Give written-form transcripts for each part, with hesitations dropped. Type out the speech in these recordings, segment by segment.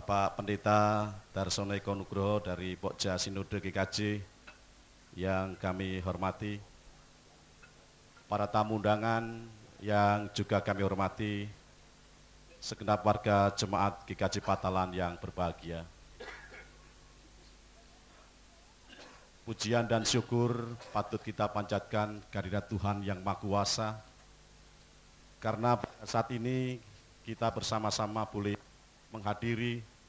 Bapak Pendeta Darsono Eko Nugroho dari Pokja Sinode GKJ yang kami hormati, para tamu undangan yang juga kami hormati, segenap warga jemaat GKJ Patalan yang berbahagia. Pujian dan syukur patut kita panjatkan kehadirat Tuhan yang Maha Kuasa, karena saat ini kita bersama-sama boleh menghadiri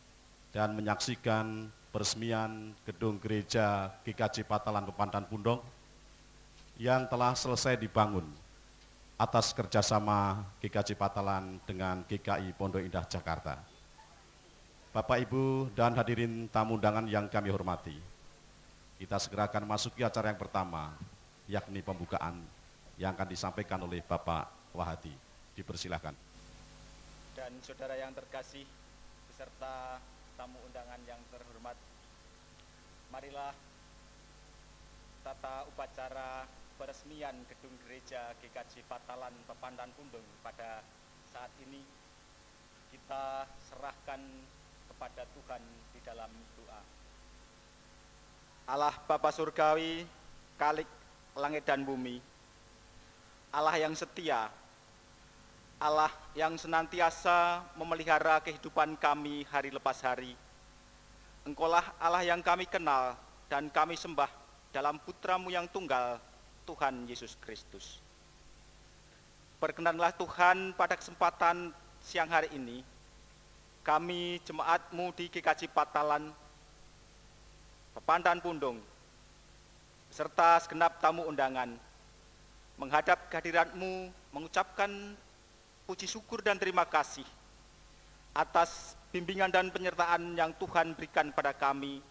dan menyaksikan peresmian gedung gereja GKJ Patalan Pepandan Pundong yang telah selesai dibangun atas kerjasama GKJ Patalan dengan GKI Pondok Indah Jakarta. Bapak, Ibu, dan hadirin tamu undangan yang kami hormati, kita segera akan masuki acara yang pertama, yakni pembukaan yang akan disampaikan oleh Bapak Wahadi. Dipersilahkan. Dan saudara yang terkasih, beserta tamu undangan yang terhormat, marilah tata upacara peresmian gedung gereja GKJ Patalan Pepandan Pundong pada saat ini kita serahkan kepada Tuhan di dalam doa. Allah Bapa Surgawi, Khalik langit dan bumi, Allah yang setia, Allah yang senantiasa memelihara kehidupan kami hari lepas hari. Engkaulah Allah yang kami kenal dan kami sembah dalam Putra-Mu yang tunggal, Tuhan Yesus Kristus. Berkenanlah Tuhan pada kesempatan siang hari ini, kami jemaat-Mu di GKJ Patalan Pepandan Pundong, beserta segenap tamu undangan, menghadap kehadirat-Mu mengucapkan puji syukur dan terima kasih atas bimbingan dan penyertaan yang Tuhan berikan pada kami,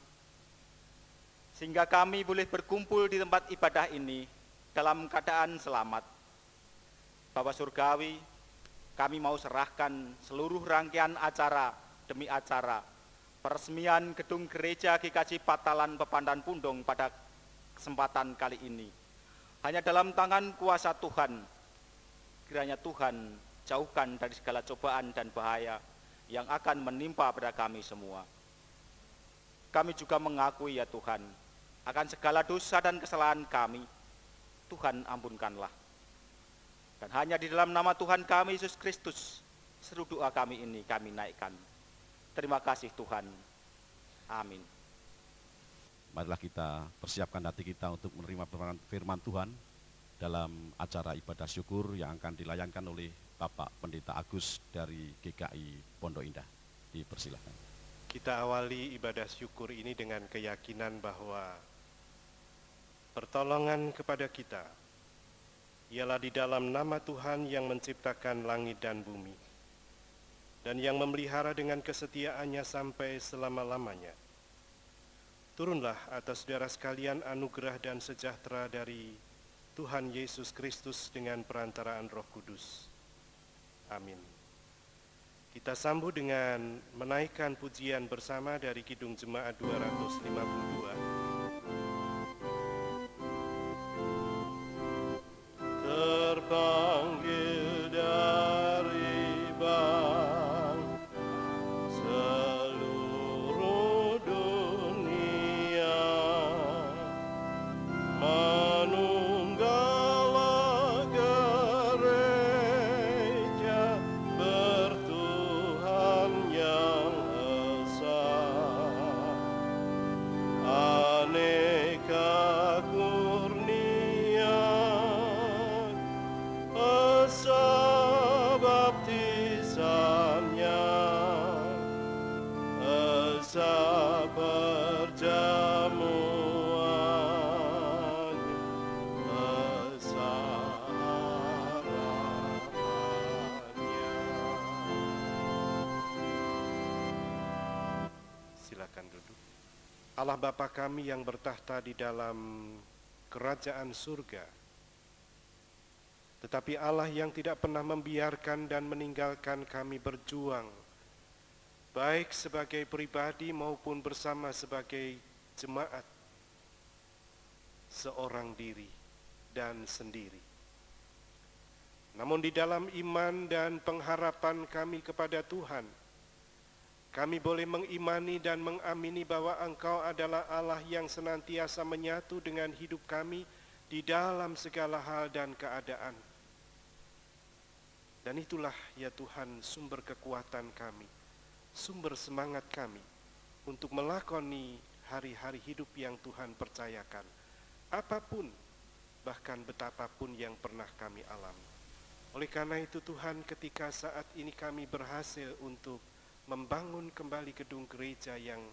sehingga kami boleh berkumpul di tempat ibadah ini dalam keadaan selamat. Bapa Surgawi, kami mau serahkan seluruh rangkaian acara demi acara peresmian gedung gereja GKJ Patalan Pepandan Pundong pada kesempatan kali ini hanya dalam tangan kuasa Tuhan. Kiranya Tuhan jauhkan dari segala cobaan dan bahaya yang akan menimpa pada kami semua. Kami juga mengakui ya Tuhan, akan segala dosa dan kesalahan kami, Tuhan ampunkanlah. Dan hanya di dalam nama Tuhan kami Yesus Kristus, seru doa kami ini kami naikkan. Terima kasih Tuhan. Amin. Marilah kita persiapkan hati kita untuk menerima firman Tuhan dalam acara ibadah syukur yang akan dilayankan oleh Bapak Pendeta Agus dari GKI Pondok Indah. Dipersilahkan. Kita awali ibadah syukur ini dengan keyakinan bahwa pertolongan kepada kita ialah di dalam nama Tuhan yang menciptakan langit dan bumi dan yang memelihara dengan kesetiaannya sampai selama-lamanya. Turunlah atas saudara sekalian anugerah dan sejahtera dari Tuhan Yesus Kristus dengan perantaraan Roh Kudus. Amin. Kita sambut dengan menaikkan pujian bersama dari Kidung Jemaat 252. Terpanggil dari seluruh dunia, manunggalah gereja bertuhan yang esa, aneka kurnia, esa baptisannya, esa perjamuan, esa harapannya. Silakan duduk. Allah Bapa kami yang bertahta di dalam kerajaan surga, tetapi Allah yang tidak pernah membiarkan dan meninggalkan kami berjuang, baik sebagai pribadi maupun bersama sebagai jemaat, seorang diri dan sendiri. Namun di dalam iman dan pengharapan kami kepada Tuhan, Kami boleh mengimani dan mengamini bahwa Engkau adalah Allah yang senantiasa menyatu dengan hidup kami di dalam segala hal dan keadaan. Dan itulah ya Tuhan sumber kekuatan kami, sumber semangat kami untuk melakoni hari-hari hidup yang Tuhan percayakan. Apapun, bahkan betapapun yang pernah kami alami. Oleh karena itu Tuhan, ketika saat ini kami berhasil untuk membangun kembali gedung gereja yang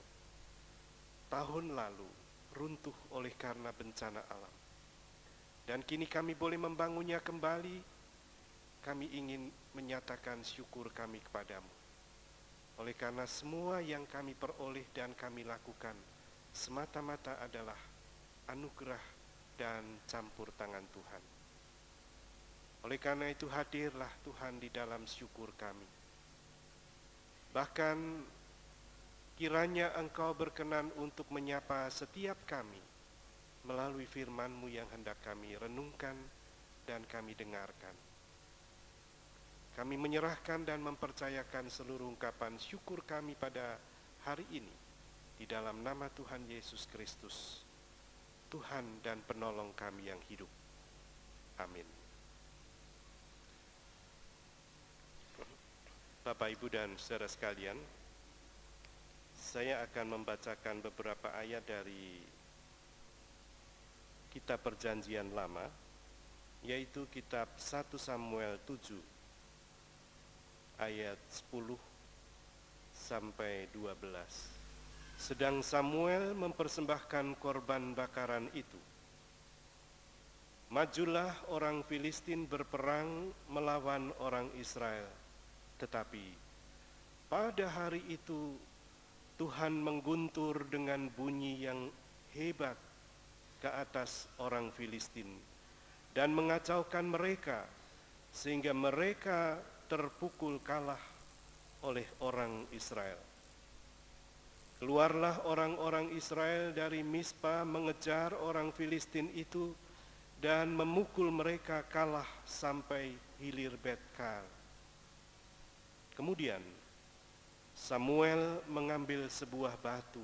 tahun lalu runtuh oleh karena bencana alam. Dan kini kami boleh membangunnya kembali, kami ingin menyatakan syukur kami kepadamu. Oleh karena semua yang kami peroleh dan kami lakukan semata-mata adalah anugerah dan campur tangan Tuhan. Oleh karena itu hadirlah Tuhan di dalam syukur kami. Bahkan kiranya Engkau berkenan untuk menyapa setiap kami melalui firman-Mu yang hendak kami renungkan dan kami dengarkan. Kami menyerahkan dan mempercayakan seluruh ungkapan syukur kami pada hari ini di dalam nama Tuhan Yesus Kristus, Tuhan dan penolong kami yang hidup. Amin. Bapak, Ibu, dan saudara sekalian, saya akan membacakan beberapa ayat dari Kitab Perjanjian Lama, yaitu Kitab 1 Samuel 7, ayat 10 sampai 12. Sedang Samuel mempersembahkan korban bakaran itu, majulah orang Filistin berperang melawan orang Israel. Tetapi pada hari itu Tuhan mengguntur dengan bunyi yang hebat ke atas orang Filistin dan mengacaukan mereka sehingga mereka terpukul kalah oleh orang Israel. Keluarlah orang-orang Israel dari Mispa mengejar orang Filistin itu dan memukul mereka kalah sampai hilir Bet-kar. Kemudian Samuel mengambil sebuah batu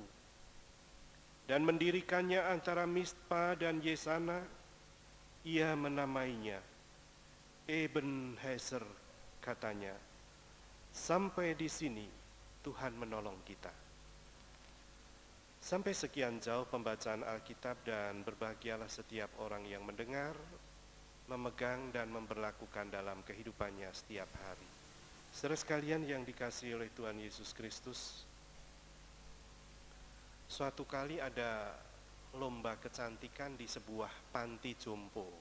dan mendirikannya antara Mispa dan Yesana. Ia menamainya Eben-Hezer, katanya, sampai di sini Tuhan menolong kita. Sampai sekian jauh pembacaan Alkitab, dan berbahagialah setiap orang yang mendengar, memegang dan memperlakukan dalam kehidupannya setiap hari. Saudara sekalian yang dikasihi oleh Tuhan Yesus Kristus, suatu kali ada lomba kecantikan di sebuah panti jompo.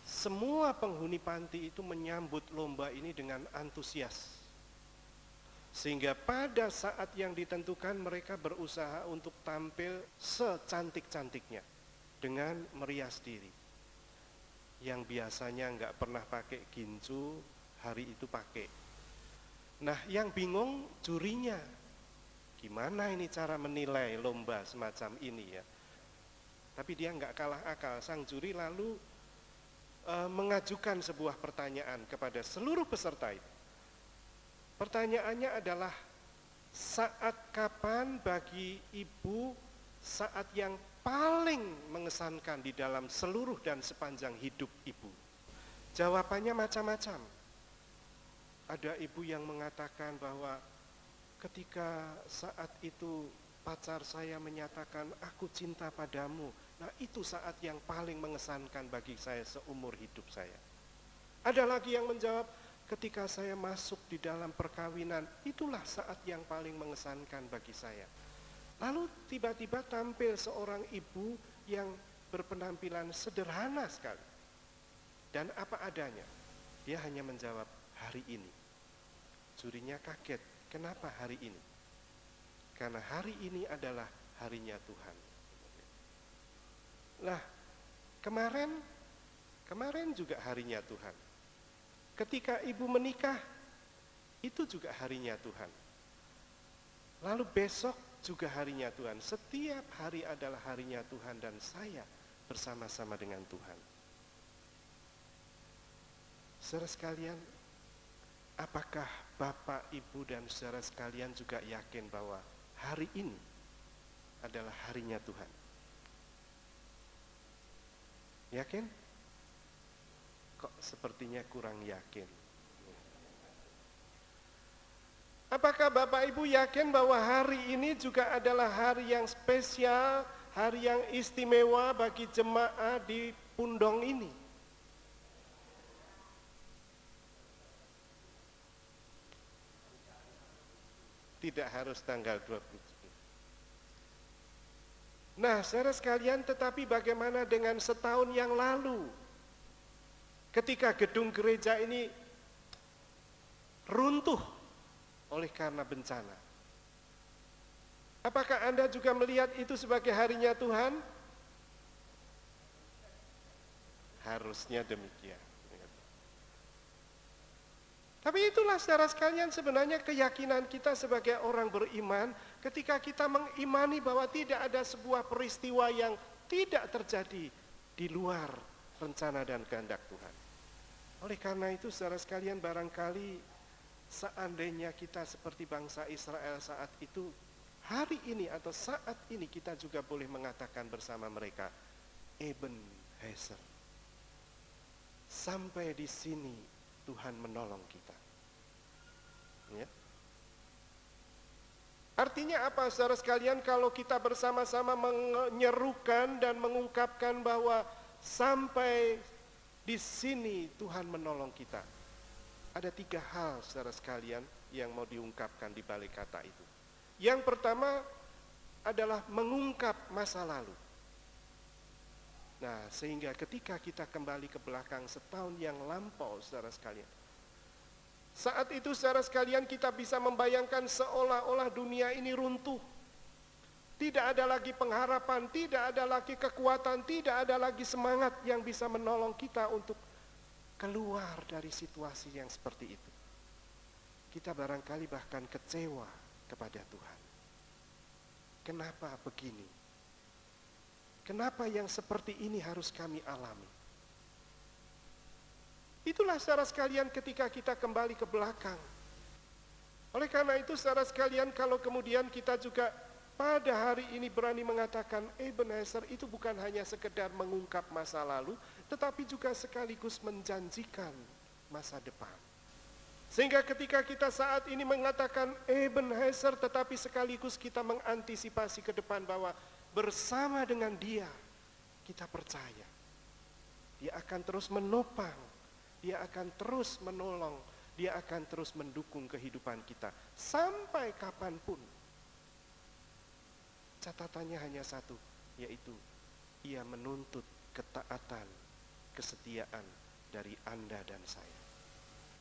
Semua penghuni panti itu menyambut lomba ini dengan antusias. Sehingga pada saat yang ditentukan mereka berusaha untuk tampil secantik-cantiknya dengan merias diri. Yang biasanya nggak pernah pakai gincu, hari itu pakai. Nah, yang bingung jurinya. Gimana ini cara menilai lomba semacam ini ya? Tapi dia nggak kalah akal. Sang juri lalu mengajukan sebuah pertanyaan kepada seluruh peserta itu. Pertanyaannya adalah, saat kapan bagi ibu saat yang paling mengesankan di dalam seluruh dan sepanjang hidup ibu? Jawabannya macam-macam. Ada ibu yang mengatakan bahwa ketika saat itu pacar saya menyatakan aku cinta padamu. Nah, itu saat yang paling mengesankan bagi saya seumur hidup saya. Ada lagi yang menjawab, ketika saya masuk di dalam perkawinan, itulah saat yang paling mengesankan bagi saya. Lalu tiba-tiba tampil seorang ibu yang berpenampilan sederhana sekali. Dan apa adanya. Dia hanya menjawab, hari ini. Jurinya kaget, kenapa hari ini? Karena hari ini adalah harinya Tuhan. Lah, kemarin juga harinya Tuhan. Ketika ibu menikah, itu juga harinya Tuhan. Lalu besok juga harinya Tuhan. Setiap hari adalah harinya Tuhan dan saya bersama-sama dengan Tuhan. Saudara sekalian, apakah Bapak, Ibu, dan saudara sekalian juga yakin bahwa hari ini adalah harinya Tuhan? Yakin? Kok sepertinya kurang yakin? Apakah Bapak Ibu yakin bahwa hari ini juga adalah hari yang spesial, hari yang istimewa bagi jemaat di Pundong ini? Tidak harus tanggal 29. Nah, saudara sekalian, tetapi bagaimana dengan setahun yang lalu? Ketika gedung gereja ini runtuh oleh karena bencana. Apakah Anda juga melihat itu sebagai harinya Tuhan? Harusnya demikian. Tapi itulah saudara sekalian sebenarnya keyakinan kita sebagai orang beriman ketika kita mengimani bahwa tidak ada sebuah peristiwa yang tidak terjadi di luar rencana dan kehendak Tuhan. Oleh karena itu saudara sekalian, barangkali seandainya kita seperti bangsa Israel saat itu, hari ini atau saat ini kita juga boleh mengatakan bersama mereka, Ebenezer, sampai di sini Tuhan menolong kita. Ya. Artinya apa saudara sekalian, kalau kita bersama-sama menyerukan dan mengungkapkan bahwa sampai di sini Tuhan menolong kita. Ada 3 hal saudara sekalian yang mau diungkapkan di balik kata itu. Yang pertama adalah mengungkap masa lalu. Nah, sehingga ketika kita kembali ke belakang setahun yang lampau saudara sekalian, saat itu saudara sekalian kita bisa membayangkan seolah-olah dunia ini runtuh. Tidak ada lagi pengharapan, tidak ada lagi kekuatan, tidak ada lagi semangat yang bisa menolong kita untuk keluar dari situasi yang seperti itu. Kita barangkali bahkan kecewa kepada Tuhan. Kenapa begini? Kenapa yang seperti ini harus kami alami? Itulah saudara sekalian ketika kita kembali ke belakang. Oleh karena itu saudara sekalian, kalau kemudian kita juga pada hari ini berani mengatakan Ebenezer, itu bukan hanya sekedar mengungkap masa lalu, tetapi juga sekaligus menjanjikan masa depan. Sehingga ketika kita saat ini mengatakan Ebenezer, tetapi sekaligus kita mengantisipasi ke depan bahwa bersama dengan Dia, kita percaya Dia akan terus menopang, Dia akan terus menolong, Dia akan terus mendukung kehidupan kita sampai kapanpun. Catatannya hanya satu, yaitu Ia menuntut ketaatan, kesetiaan dari Anda dan saya.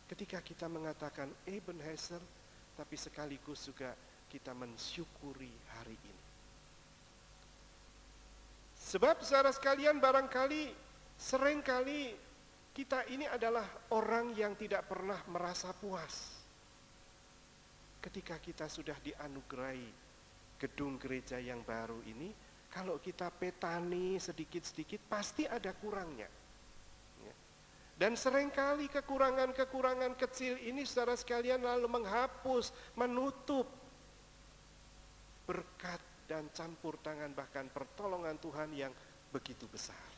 Ketika kita mengatakan Ebenezer, tapi sekaligus juga kita mensyukuri hari ini. Sebab saudara sekalian, barangkali seringkali kita ini adalah orang yang tidak pernah merasa puas. Ketika kita sudah dianugerahi gedung gereja yang baru ini, kalau kita petani sedikit-sedikit pasti ada kurangnya. Ya. Dan seringkali kekurangan-kekurangan kecil ini saudara sekalian lalu menghapus, menutup berkat dan campur tangan bahkan pertolongan Tuhan yang begitu besar.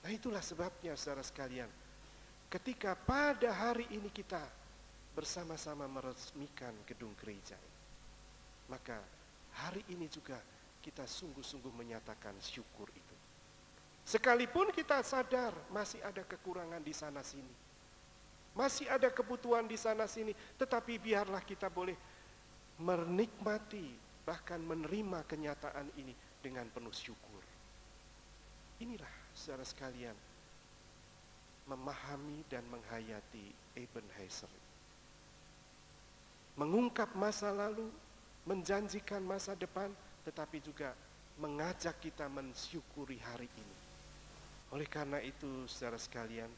Nah, itulah sebabnya saudara sekalian, ketika pada hari ini kita bersama-sama meresmikan gedung gereja ini, maka hari ini juga kita sungguh-sungguh menyatakan syukur itu. Sekalipun kita sadar masih ada kekurangan di sana sini, masih ada kebutuhan di sana sini, tetapi biarlah kita boleh menikmati bahkan menerima kenyataan ini dengan penuh syukur. Inilah saudara sekalian, memahami dan menghayati Ebenezer. Mengungkap masa lalu, menjanjikan masa depan, tetapi juga mengajak kita mensyukuri hari ini. Oleh karena itu, saudara sekalian,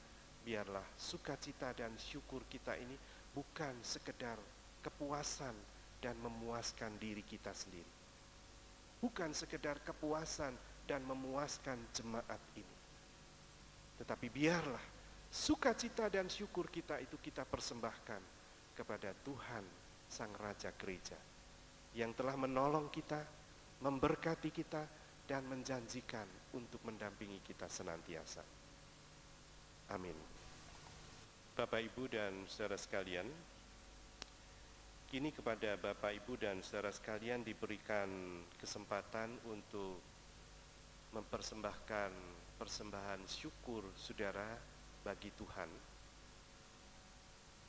biarlah sukacita dan syukur kita ini bukan sekedar kepuasan dan memuaskan diri kita sendiri. Bukan sekedar kepuasan dan memuaskan jemaat ini. Tetapi biarlah sukacita dan syukur kita itu kita persembahkan kepada Tuhan Sang Raja Gereja yang telah menolong kita, memberkati kita, dan menjanjikan untuk mendampingi kita senantiasa. Amin. Bapak, Ibu, dan saudara sekalian, kini kepada Bapak, Ibu, dan saudara sekalian diberikan kesempatan untuk mempersembahkan persembahan syukur saudara bagi Tuhan.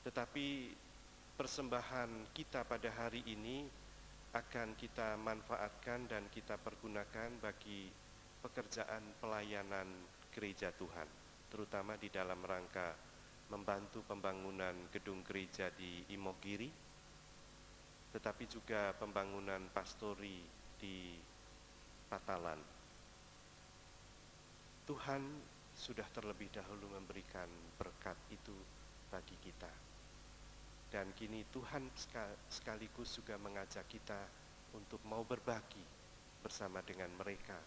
Tetapi persembahan kita pada hari ini akan kita manfaatkan dan kita pergunakan bagi pekerjaan pelayanan gereja Tuhan, terutama di dalam rangka membantu pembangunan gedung gereja di Imogiri, tetapi juga pembangunan pastori di Patalan. Tuhan sudah terlebih dahulu memberikan berkat itu bagi kita. Dan kini Tuhan sekaligus juga mengajak kita untuk mau berbagi bersama dengan mereka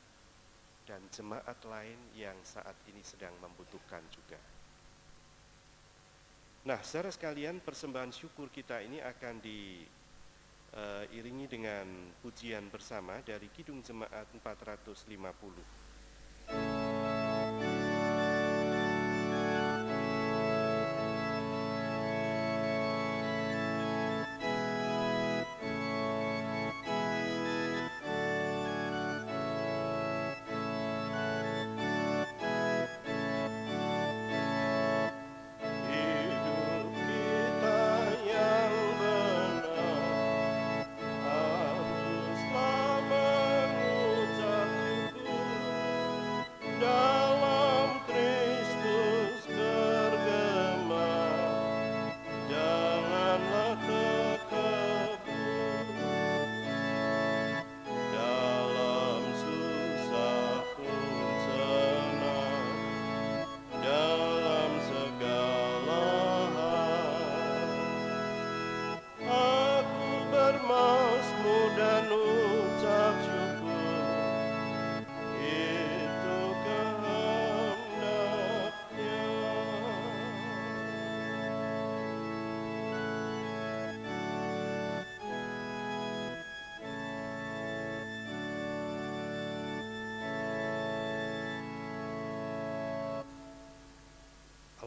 dan jemaat lain yang saat ini sedang membutuhkan juga. Nah, saudara sekalian, persembahan syukur kita ini akan diiringi dengan pujian bersama dari Kidung Jemaat 450.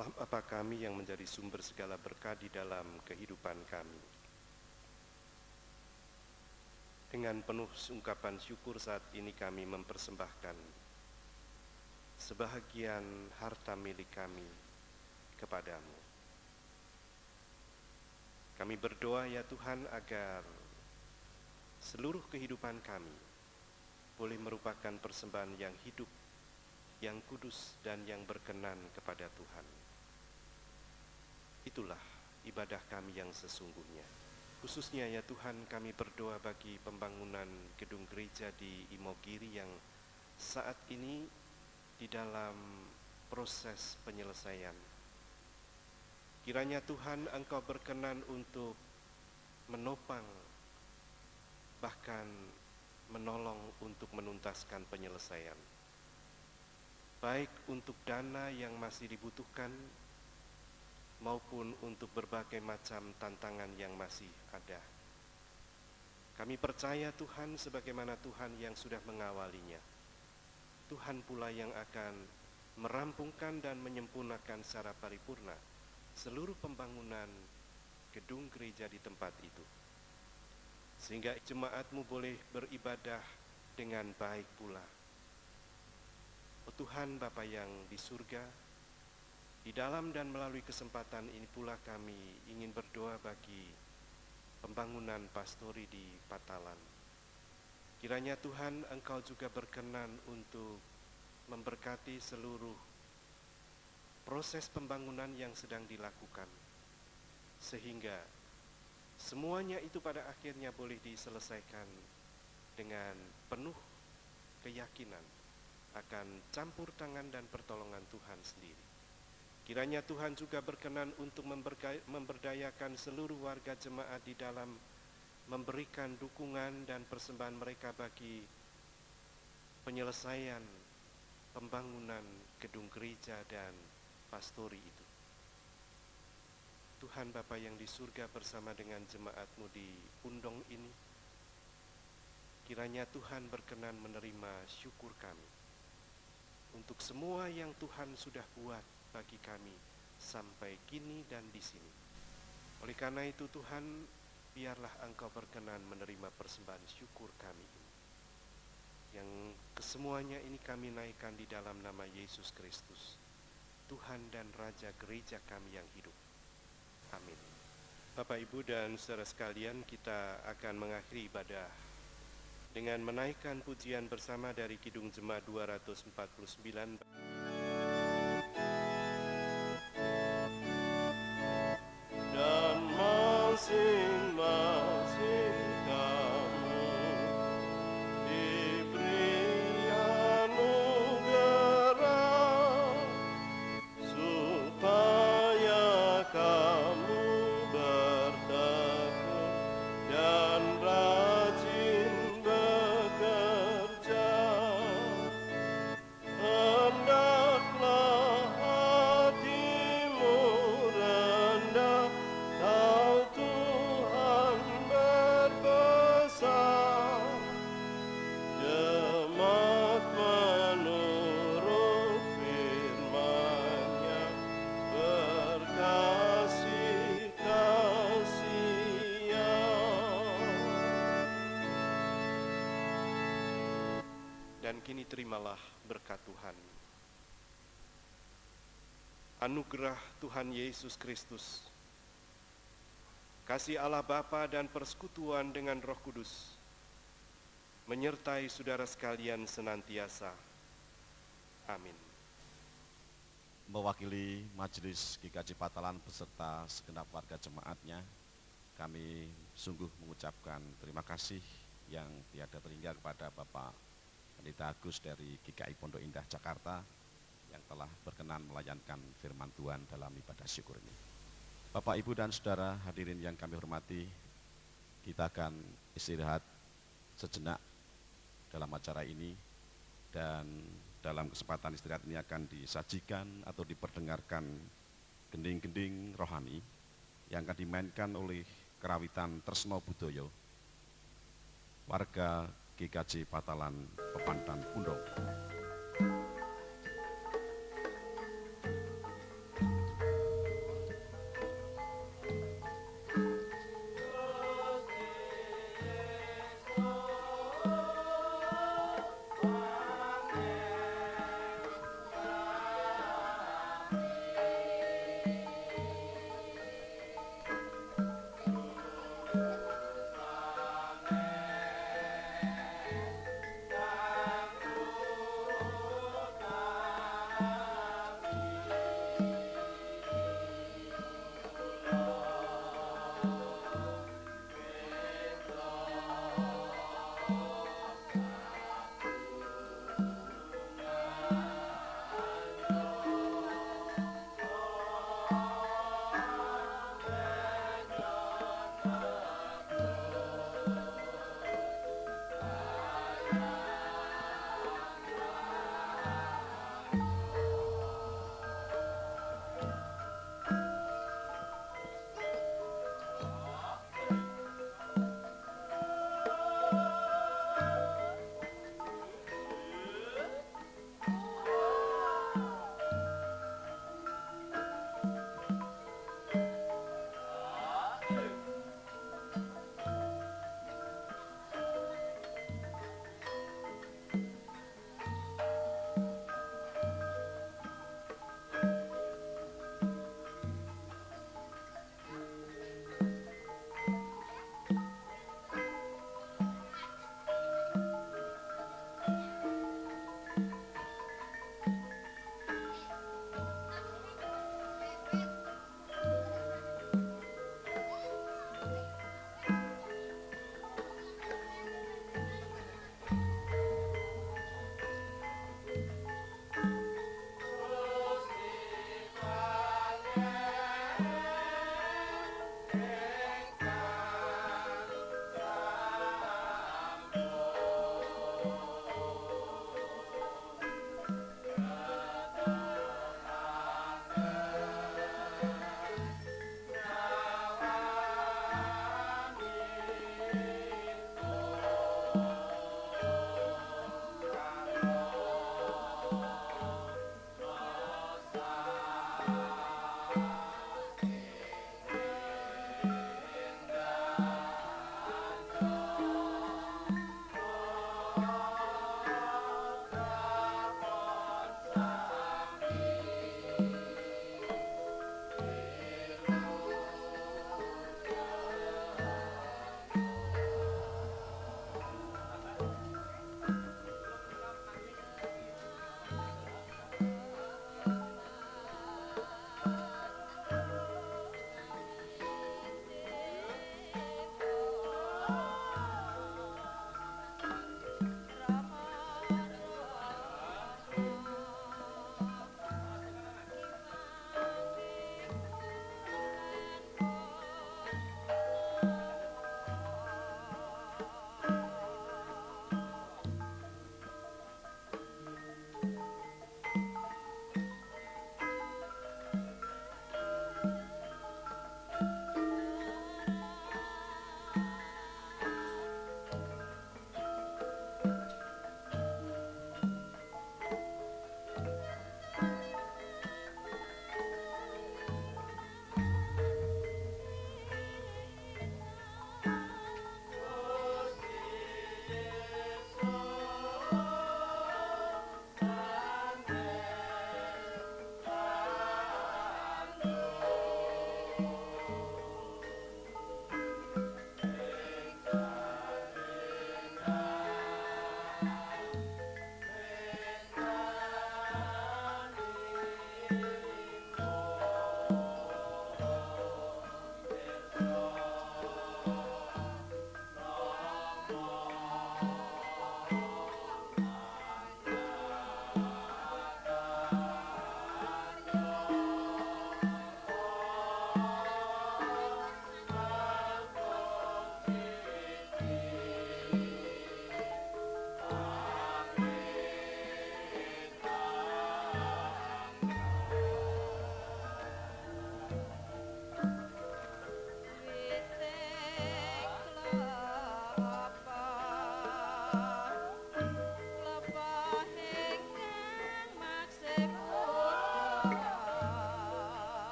Allah Bapa kami yang menjadi sumber segala berkat di dalam kehidupan kami. Dengan penuh ungkapan syukur saat ini kami mempersembahkan sebahagian harta milik kami kepadamu. Kami berdoa ya Tuhan agar seluruh kehidupan kami boleh merupakan persembahan yang hidup, yang kudus dan yang berkenan kepada Tuhan. Itulah ibadah kami yang sesungguhnya. Khususnya ya Tuhan, kami berdoa bagi pembangunan gedung gereja di Imogiri yang saat ini di dalam proses penyelesaian. Kiranya Tuhan Engkau berkenan untuk menopang, bahkan menolong untuk menuntaskan penyelesaian. Baik untuk dana yang masih dibutuhkan, maupun untuk berbagai macam tantangan yang masih ada. Kami percaya Tuhan sebagaimana Tuhan yang sudah mengawalinya. Tuhan pula yang akan merampungkan dan menyempurnakan secara paripurna seluruh pembangunan gedung gereja di tempat itu. Sehingga jemaat-Mu boleh beribadah dengan baik pula. Oh Tuhan Bapa yang di surga, di dalam dan melalui kesempatan ini pula kami ingin berdoa bagi pembangunan pastori di Patalan. Kiranya Tuhan Engkau juga berkenan untuk memberkati seluruh proses pembangunan yang sedang dilakukan, sehingga semuanya itu pada akhirnya boleh diselesaikan dengan penuh keyakinan akan campur tangan dan pertolongan Tuhan sendiri. Kiranya Tuhan juga berkenan untuk memberdayakan seluruh warga jemaat di dalam memberikan dukungan dan persembahan mereka bagi penyelesaian pembangunan gedung gereja dan pastori itu. Tuhan Bapa yang di surga bersama dengan jemaat-Mu di Pundong ini, kiranya Tuhan berkenan menerima syukur kami untuk semua yang Tuhan sudah buat bagi kami sampai kini dan di sini. Oleh karena itu Tuhan, biarlah Engkau berkenan menerima persembahan syukur kami ini. Yang kesemuanya ini kami naikkan di dalam nama Yesus Kristus, Tuhan dan Raja gereja kami yang hidup. Amin. Bapak, Ibu, dan saudara sekalian, kita akan mengakhiri ibadah dengan menaikkan pujian bersama dari Kidung Jemaat 249. Dan masing-masing kamu diberi anugerah supaya kamu bertekun dan rajin bekerja. Hendaklah hatimu rendah, tahu Tuhan berbesar. Jemaat menurut firman-Nya berkasih-kasihan. Dan kini terimalah berkat Tuhan. Anugerah Tuhan Yesus Kristus, kasih Allah Bapa dan persekutuan dengan Roh Kudus menyertai saudara sekalian senantiasa. Amin. Mewakili Majelis GKJ Patalan beserta segenap warga jemaatnya, kami sungguh mengucapkan terima kasih yang tiada terhingga kepada Bapak Pendeta Agus dari GKI Pondok Indah Jakarta yang telah berkenan melayankan firman Tuhan dalam ibadah syukur ini. Bapak, Ibu, dan saudara hadirin yang kami hormati, kita akan istirahat sejenak dalam acara ini, dan dalam kesempatan istirahat ini akan disajikan atau diperdengarkan gending-gending rohani yang akan dimainkan oleh Kerawitan Tresno Budoyo, warga GKJ Patalan Pepandan Pundong.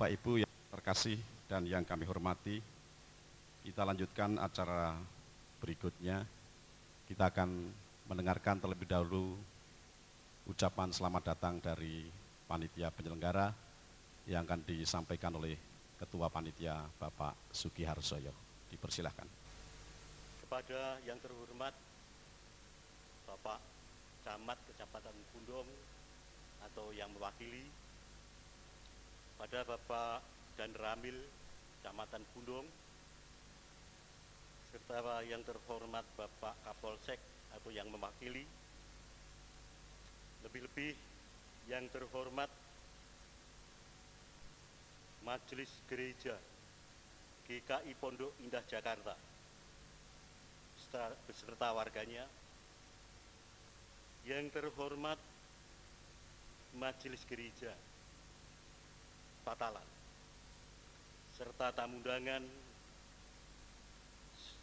Bapak Ibu yang terkasih dan yang kami hormati, kita lanjutkan acara berikutnya. Kita akan mendengarkan terlebih dahulu ucapan selamat datang dari panitia penyelenggara yang akan disampaikan oleh Ketua Panitia Bapak Sugiharsoyo. Dipersilahkan. Kepada yang terhormat Bapak Camat Kecamatan Pundong atau yang mewakili, pada Bapak dan Ramil Kecamatan Pundong, serta yang terhormat Bapak Kapolsek atau yang mewakili, lebih-lebih yang terhormat Majelis Gereja GKI Pondok Indah Jakarta beserta warganya, yang terhormat Majelis Gereja Patalan, serta tamu undangan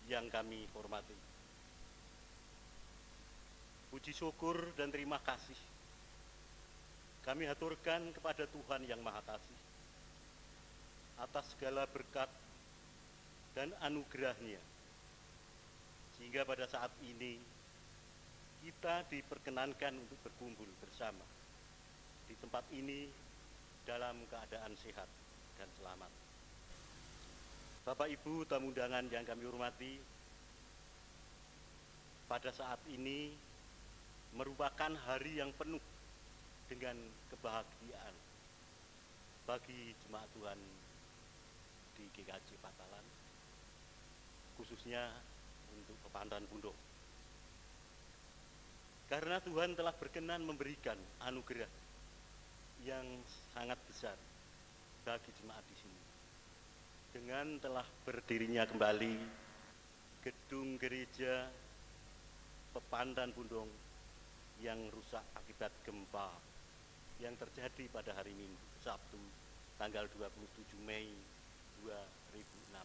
yang kami hormati. Puji syukur dan terima kasih kami haturkan kepada Tuhan Yang Maha Kasih atas segala berkat dan anugerah-Nya, sehingga pada saat ini kita diperkenankan untuk berkumpul bersama di tempat ini dalam keadaan sehat dan selamat. Bapak Ibu tamu undangan yang kami hormati, pada saat ini merupakan hari yang penuh dengan kebahagiaan bagi jemaat Tuhan di GKJ Patalan, khususnya untuk Pepandan Pundong. Karena Tuhan telah berkenan memberikan anugerah yang sangat besar bagi jemaat di sini, dengan telah berdirinya kembali gedung gereja Pepandan Pundong yang rusak akibat gempa yang terjadi pada hari Minggu, Sabtu, tanggal 27 Mei 2006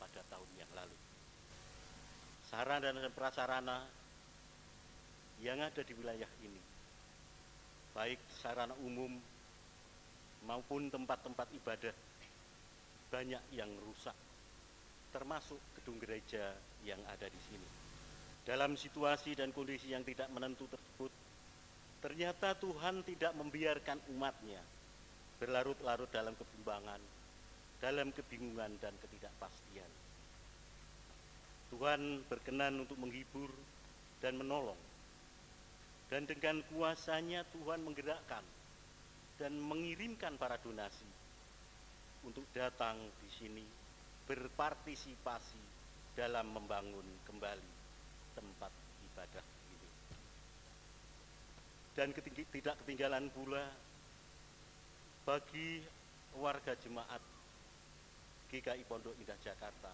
pada tahun yang lalu. Sarana dan prasarana yang ada di wilayah ini, baik sarana umum maupun tempat-tempat ibadah, banyak yang rusak, termasuk gedung gereja yang ada di sini. Dalam situasi dan kondisi yang tidak menentu tersebut, ternyata Tuhan tidak membiarkan umat-Nya berlarut-larut dalam kebimbangan, dalam kebingungan dan ketidakpastian. Tuhan berkenan untuk menghibur dan menolong, dan dengan kuasa-Nya Tuhan menggerakkan dan mengirimkan para donasi untuk datang di sini berpartisipasi dalam membangun kembali tempat ibadah ini. Dan tidak ketinggalan pula bagi warga jemaat GKI Pondok Indah Jakarta,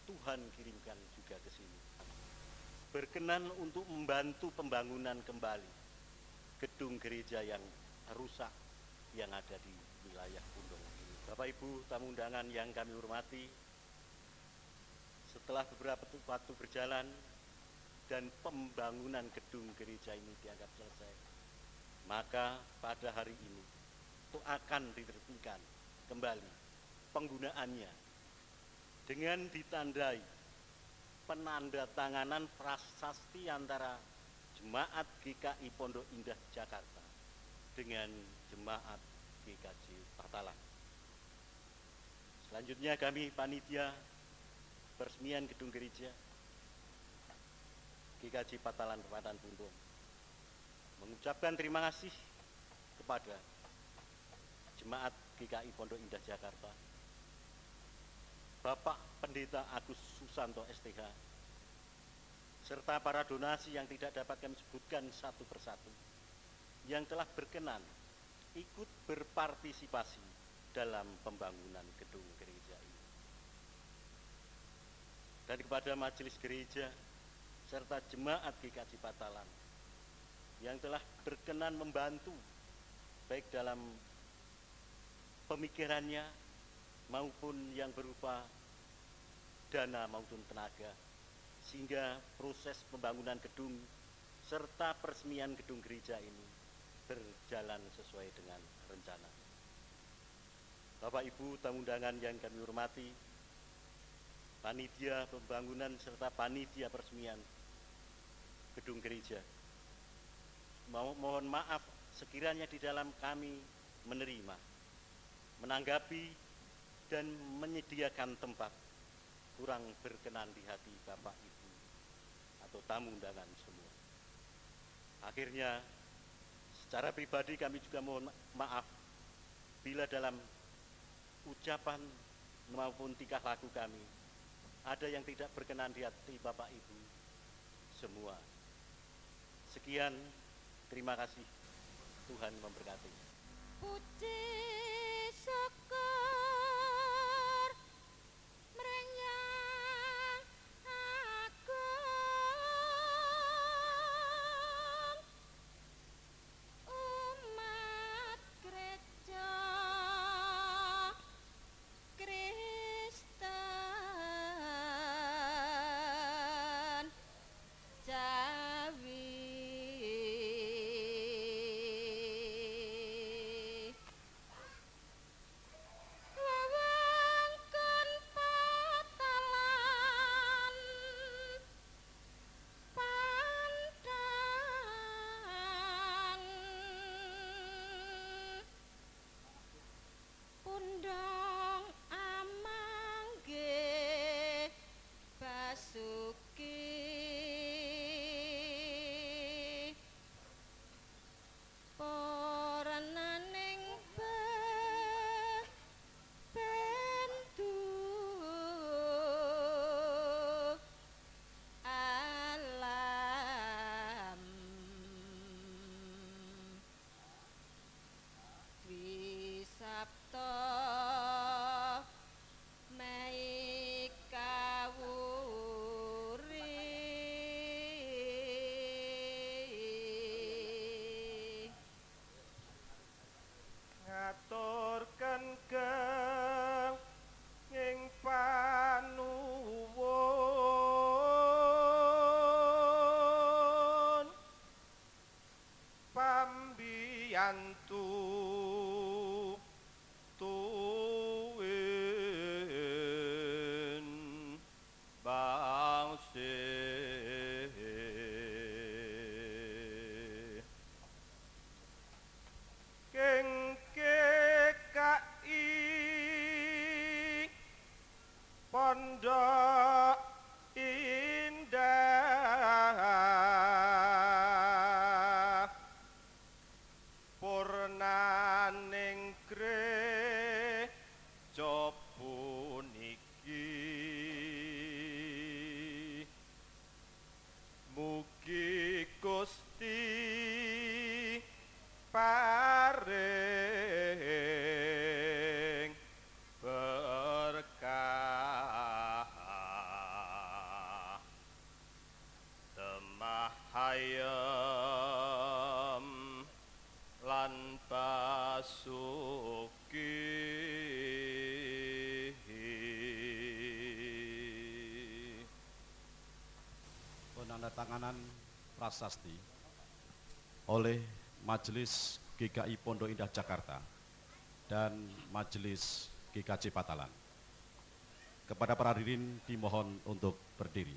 Tuhan kirimkan juga ke sini, berkenan untuk membantu pembangunan kembali gedung gereja yang rusak yang ada di wilayah Pundong ini. Bapak Ibu tamu undangan yang kami hormati, setelah beberapa waktu berjalan dan pembangunan gedung gereja ini dianggap selesai, maka pada hari ini itu akan ditertibkan kembali penggunaannya dengan ditandai penandatanganan prasasti antara jemaat GKI Pondok Indah Jakarta dengan jemaat GKJ Patalan. Selanjutnya kami panitia peresmian gedung gereja GKJ Patalan Pepandan Pundong mengucapkan terima kasih kepada jemaat GKI Pondok Indah Jakarta, Bapak Pendeta Agus Susanto STH, serta para donasi yang tidak dapat kami sebutkan satu persatu, yang telah berkenan ikut berpartisipasi dalam pembangunan gedung gereja ini. Dan kepada majelis gereja serta jemaat GKJ Patalan yang telah berkenan membantu baik dalam pemikirannya maupun yang berupa dana maupun tenaga, sehingga proses pembangunan gedung serta peresmian gedung gereja ini berjalan sesuai dengan rencana. Bapak Ibu tamu undangan yang kami hormati, panitia pembangunan serta panitia peresmian gedung gereja. Mohon maaf sekiranya di dalam kami menerima, menanggapi, dan menyediakan tempat kurang berkenan di hati Bapak Ibu atau tamu undangan semua. Akhirnya, secara pribadi kami juga mohon maaf bila dalam ucapan maupun tingkah laku kami ada yang tidak berkenan di hati Bapak Ibu semua. Sekian, terima kasih. Tuhan memberkati. Puji syukur merenyang agung umat gereja Kristen Jawi. Wewengkon patalan Pandang Pundong Amangge Basuki Porananing bebendu alam Dwi Sabto Mei Kawuri. ngaturken kenging panuwun pambiyantu tuwin bangsih keng KKI Pondok Indah Purnaning Gereja puniki mugi Gusti paring berkah temahayem lan basuki penandatanganan prasasti oleh Majelis GKI Pondok Indah Jakarta dan Majelis GKJ Patalan. Kepada para hadirin dimohon untuk berdiri.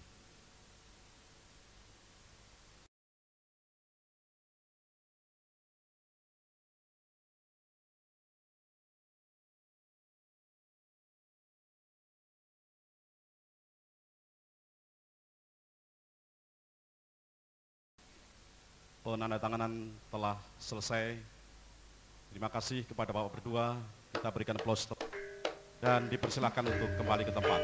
Penandatanganan telah selesai. Terima kasih kepada Bapak berdua. Kita berikan aplaus dan dipersilakan untuk kembali ke tempat.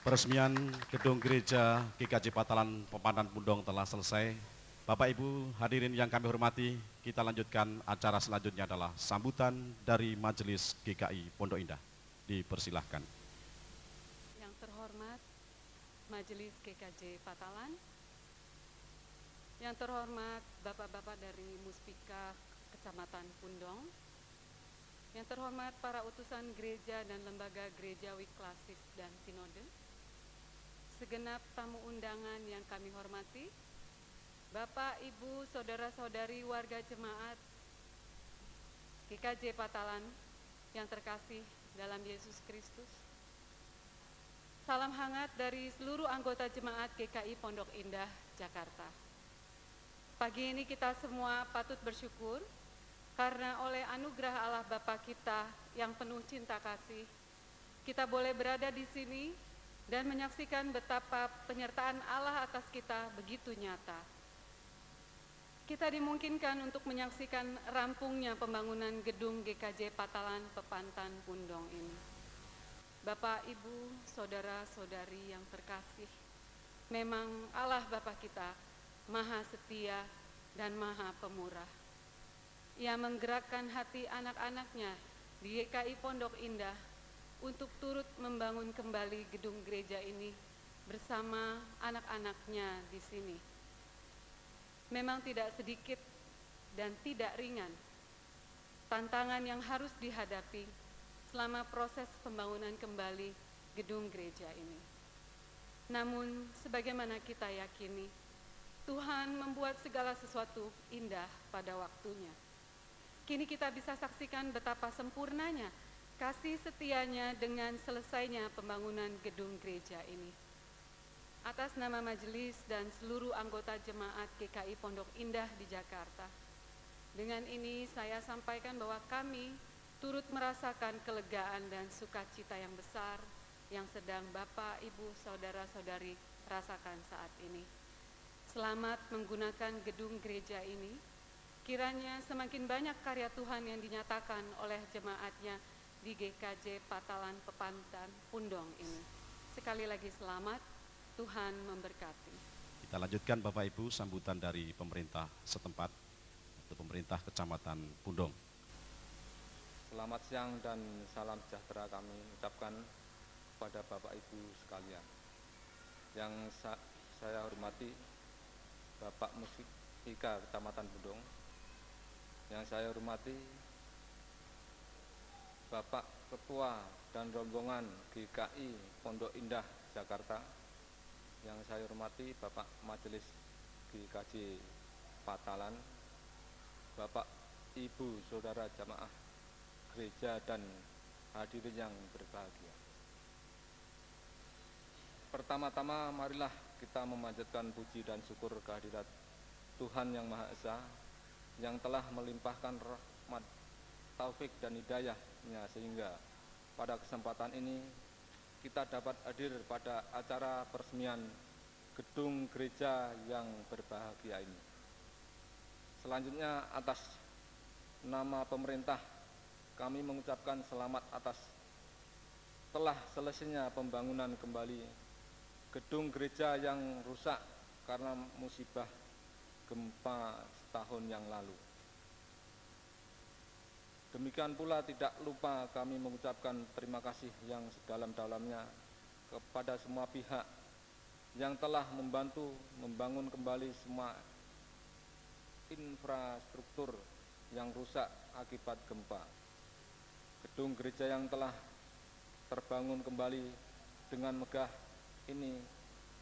Peresmian gedung gereja GKJ Patalan Pepandan Pundong telah selesai. Bapak Ibu hadirin yang kami hormati, kita lanjutkan acara selanjutnya adalah sambutan dari Majelis GKI Pondok Indah. Dipersilahkan. Yang terhormat Majelis GKJ Patalan, yang terhormat Bapak-Bapak dari Muspika Kecamatan Pundong, yang terhormat para utusan gereja dan lembaga gerejawi klasis dan sinode, segenap tamu undangan yang kami hormati, Bapak, Ibu, Saudara-saudari warga jemaat GKJ Patalan yang terkasih dalam Yesus Kristus. Salam hangat dari seluruh anggota jemaat GKI Pondok Indah, Jakarta. Pagi ini kita semua patut bersyukur karena oleh anugerah Allah Bapa kita yang penuh cinta kasih, kita boleh berada di sini dan menyaksikan betapa penyertaan Allah atas kita begitu nyata. Kita dimungkinkan untuk menyaksikan rampungnya pembangunan gedung GKJ Patalan Pepandan Pundong ini. Bapak, Ibu, Saudara-saudari yang terkasih, memang Allah Bapa kita Maha Setia dan Maha Pemurah. Ia menggerakkan hati anak-anaknya di GKI Pondok Indah untuk turut membangun kembali gedung gereja ini bersama anak-anaknya di sini. Memang tidak sedikit dan tidak ringan tantangan yang harus dihadapi selama proses pembangunan kembali gedung gereja ini. Namun, sebagaimana kita yakini, Tuhan membuat segala sesuatu indah pada waktunya. Kini kita bisa saksikan betapa sempurnanya kasih setianya dengan selesainya pembangunan gedung gereja ini. Atas nama majelis dan seluruh anggota jemaat GKI Pondok Indah di Jakarta, dengan ini saya sampaikan bahwa kami turut merasakan kelegaan dan sukacita yang besar yang sedang Bapak, Ibu, Saudara-saudari rasakan saat ini. Selamat menggunakan gedung gereja ini. Kiranya semakin banyak karya Tuhan yang dinyatakan oleh jemaatnya di GKJ Patalan Pepandan Pundong ini. Sekali lagi selamat, Tuhan memberkati. Kita lanjutkan Bapak Ibu sambutan dari pemerintah setempat atau pemerintah Kecamatan Pundong. Selamat siang dan salam sejahtera kami ucapkan kepada Bapak Ibu sekalian. Yang saya hormati Bapak Muspika Kecamatan Pundong, yang saya hormati Bapak Ketua dan rombongan GKI Pondok Indah Jakarta, yang saya hormati Bapak Majelis GKJ Patalan, Bapak Ibu Saudara Jamaah Gereja dan hadirin yang berbahagia. Pertama-tama marilah kita memanjatkan puji dan syukur kehadirat Tuhan Yang Maha Esa yang telah melimpahkan rahmat, taufik dan hidayah-Nya sehingga pada kesempatan ini kita dapat hadir pada acara peresmian gedung gereja yang berbahagia ini. Selanjutnya atas nama pemerintah kami mengucapkan selamat atas telah selesainya pembangunan kembali gedung gereja yang rusak karena musibah gempa setahun yang lalu. Demikian pula tidak lupa kami mengucapkan terima kasih yang sedalam-dalamnya kepada semua pihak yang telah membantu membangun kembali semua infrastruktur yang rusak akibat gempa. Gedung gereja yang telah terbangun kembali dengan megah ini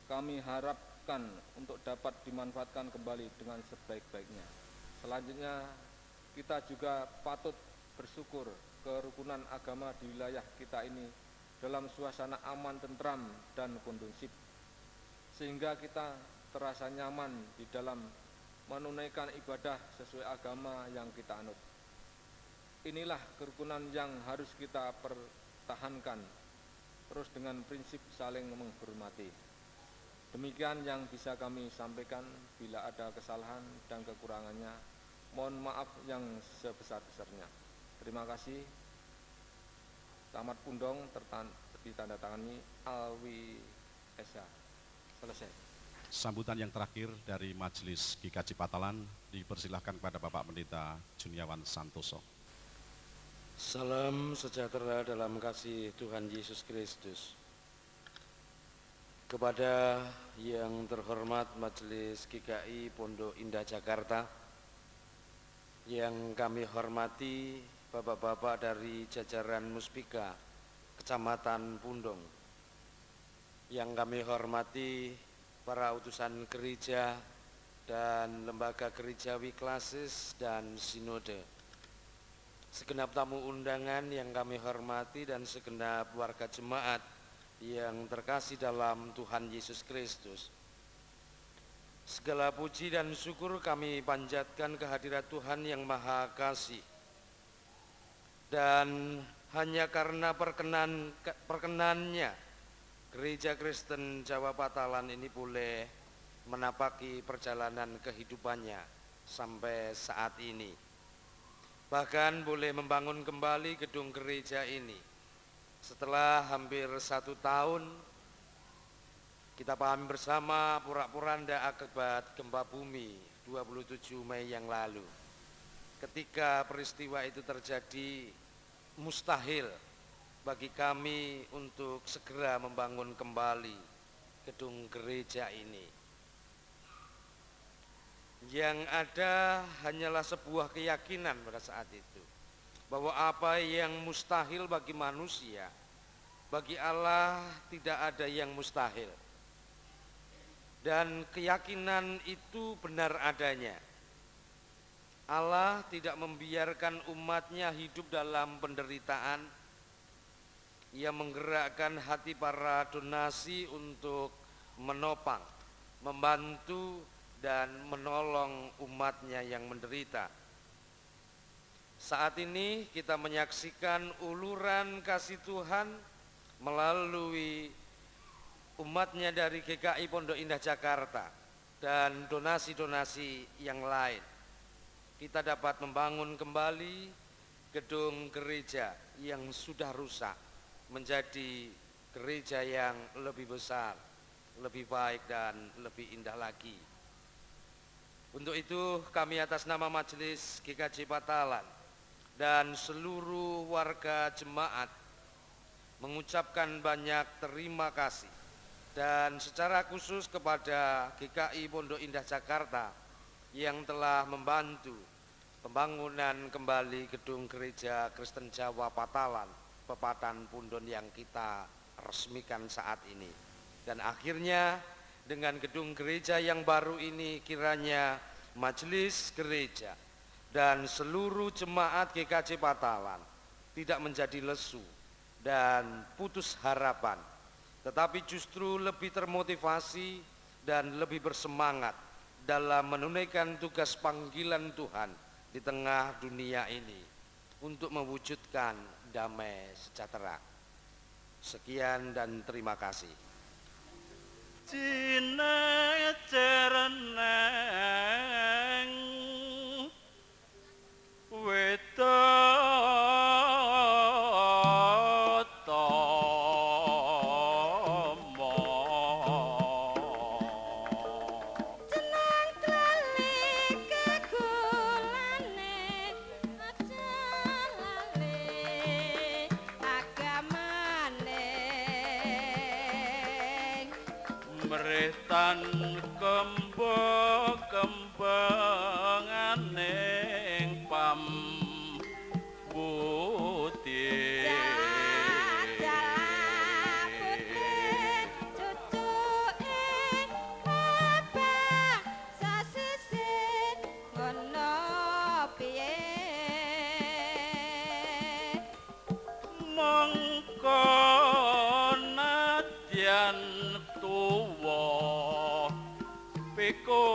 kami harapkan untuk dapat dimanfaatkan kembali dengan sebaik-baiknya. Selanjutnya kita juga patut bersyukur kerukunan agama di wilayah kita ini dalam suasana aman, tentram, dan kondusif, sehingga kita terasa nyaman di dalam menunaikan ibadah sesuai agama yang kita anut. Inilah kerukunan yang harus kita pertahankan terus dengan prinsip saling menghormati. Demikian yang bisa kami sampaikan. Bila ada kesalahan dan kekurangannya, mohon maaf yang sebesar-besarnya. Terima kasih. Camat Pundong ditandatangani Alwi Esa. Selesai. Sambutan yang terakhir dari Majelis GKJ Patalan dipersilahkan kepada Bapak Pendeta Juniawan Santoso. Salam sejahtera dalam kasih Tuhan Yesus Kristus. Kepada yang terhormat Majelis GKI Pondok Indah Jakarta, yang kami hormati Bapak-bapak dari jajaran Muspika Kecamatan Pundong, yang kami hormati para utusan gereja dan lembaga gerejawi klasis dan sinode, segenap tamu undangan yang kami hormati dan segenap warga jemaat yang terkasih dalam Tuhan Yesus Kristus. Segala puji dan syukur kami panjatkan kehadirat Tuhan yang Maha Kasih. Dan hanya karena perkenannya, Gereja Kristen Jawa Patalan ini boleh menapaki perjalanan kehidupannya sampai saat ini. Bahkan boleh membangun kembali gedung gereja ini. Setelah hampir 1 tahun, kita pahami bersama porak-poranda akibat gempa bumi 27 Mei yang lalu. Ketika peristiwa itu terjadi, mustahil bagi kami untuk segera membangun kembali gedung gereja ini. Yang ada hanyalah sebuah keyakinan pada saat itu, bahwa apa yang mustahil bagi manusia, bagi Allah tidak ada yang mustahil. Dan keyakinan itu benar adanya. Allah tidak membiarkan umatnya hidup dalam penderitaan. Ia menggerakkan hati para donasi untuk menopang, membantu, dan menolong umatnya yang menderita. Saat ini kita menyaksikan uluran kasih Tuhan melalui umatnya dari GKI Pondok Indah Jakarta dan donasi-donasi yang lain. Kita dapat membangun kembali gedung gereja yang sudah rusak menjadi gereja yang lebih besar, lebih baik, dan lebih indah lagi. Untuk itu kami atas nama Majelis GKJ Patalan dan seluruh warga jemaat mengucapkan banyak terima kasih, dan secara khusus kepada GKI Pondok Indah Jakarta yang telah membantu pembangunan kembali gedung gereja Kristen Jawa Patalan Pepatan Pundon yang kita resmikan saat ini. Dan akhirnya dengan gedung gereja yang baru ini, kiranya majelis gereja dan seluruh jemaat GKJ Patalan tidak menjadi lesu dan putus harapan, tetapi justru lebih termotivasi dan lebih bersemangat dalam menunaikan tugas panggilan Tuhan di tengah dunia ini untuk mewujudkan damai sejahtera. Sekian dan terima kasih. Cina cereneng tan kembang-kembanganing pambuti mongko nadyan tuwa peko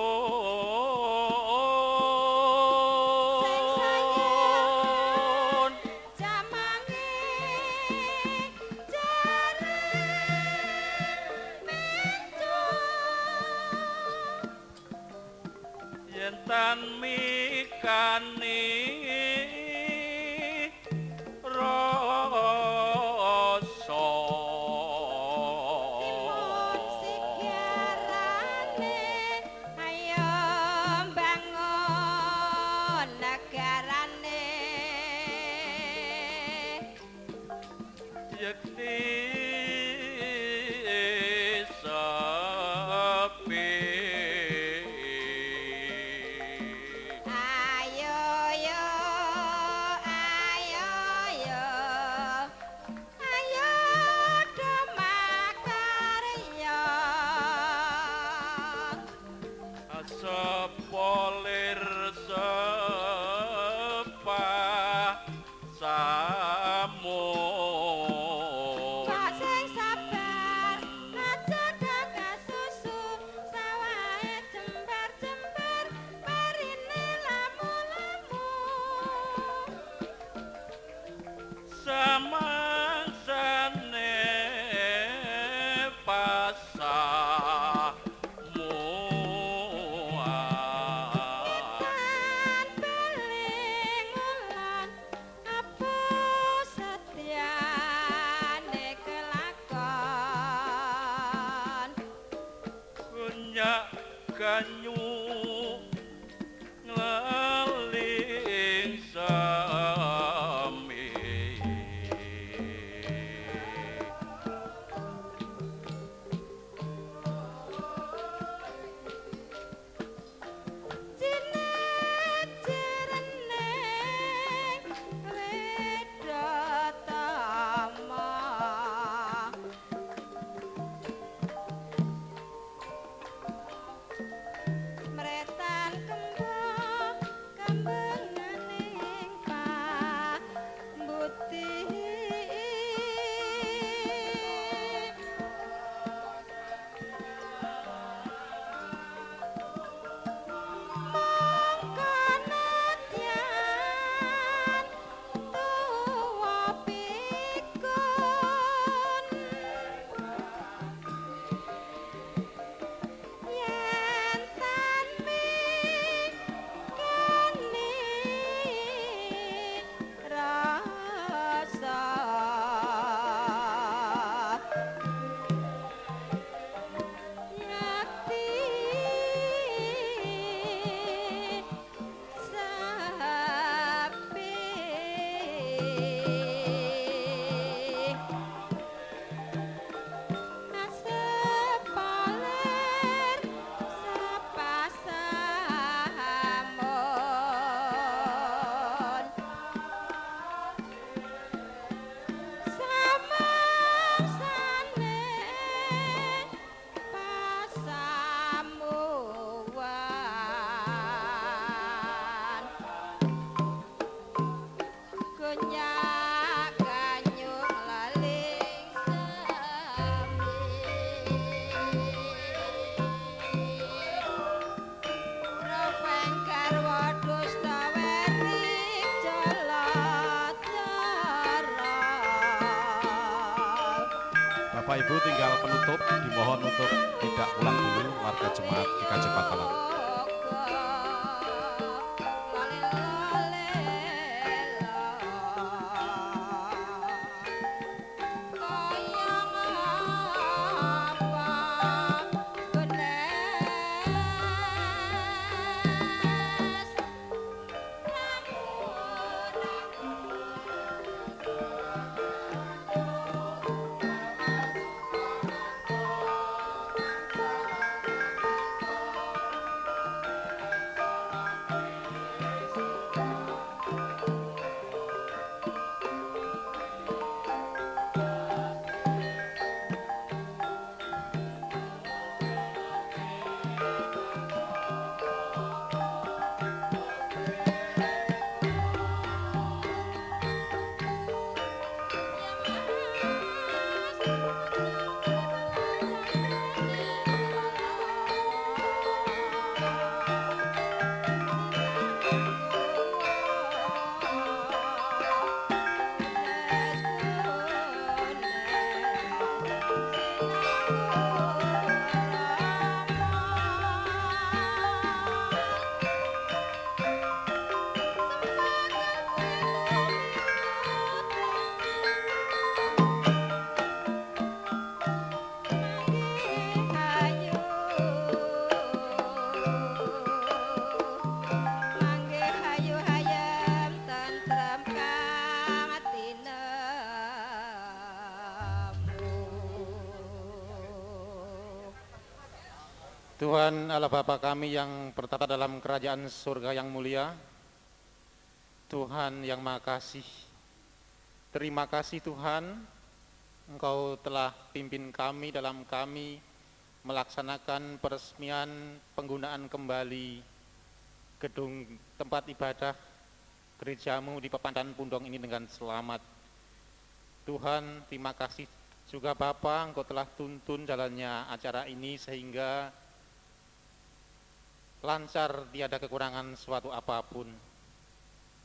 Bapak Ibu tinggal penutup, dimohon untuk tidak pulang dulu warga jemaat GKJ Patalan. Tuhan Allah Bapa kami yang bertata dalam kerajaan surga yang mulia, Tuhan yang Maha Kasih, terima kasih Tuhan, Engkau telah pimpin kami dalam kami melaksanakan peresmian penggunaan kembali gedung tempat ibadah gerejamu di Pepandan Pundong ini dengan selamat. Tuhan, terima kasih juga Bapa, Engkau telah tuntun jalannya acara ini sehingga lancar, tiada kekurangan suatu apapun.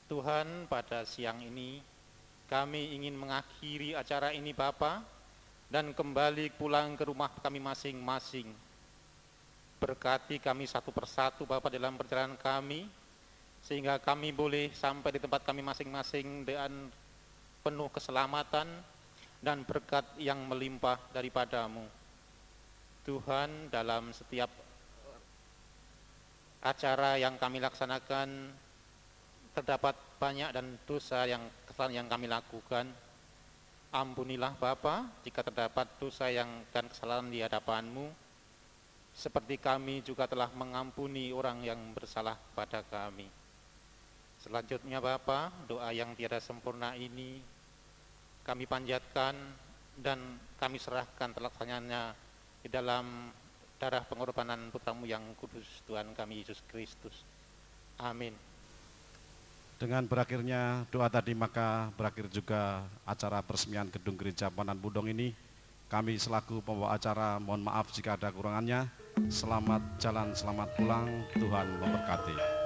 Tuhan, pada siang ini kami ingin mengakhiri acara ini Bapa dan kembali pulang ke rumah kami masing-masing. Berkati kami satu persatu Bapa dalam perjalanan kami, sehingga kami boleh sampai di tempat kami masing-masing dengan penuh keselamatan dan berkat yang melimpah daripadamu. Tuhan, dalam setiap acara yang kami laksanakan terdapat banyak dan dosa yang kesalahan yang kami lakukan. Ampunilah Bapa jika terdapat dosa dan kesalahan di hadapan-Mu, seperti kami juga telah mengampuni orang yang bersalah pada kami. Selanjutnya Bapa, doa yang tiada sempurna ini kami panjatkan dan kami serahkan terlaksananya di dalam darah pengorbanan putramu yang kudus, Tuhan kami Yesus Kristus. Amin. Dengan berakhirnya doa tadi, maka berakhir juga acara peresmian gedung gereja Pepandan Pundong ini. Kami selaku pembawa acara mohon maaf jika ada kurangannya. Selamat jalan, selamat pulang, Tuhan memberkati.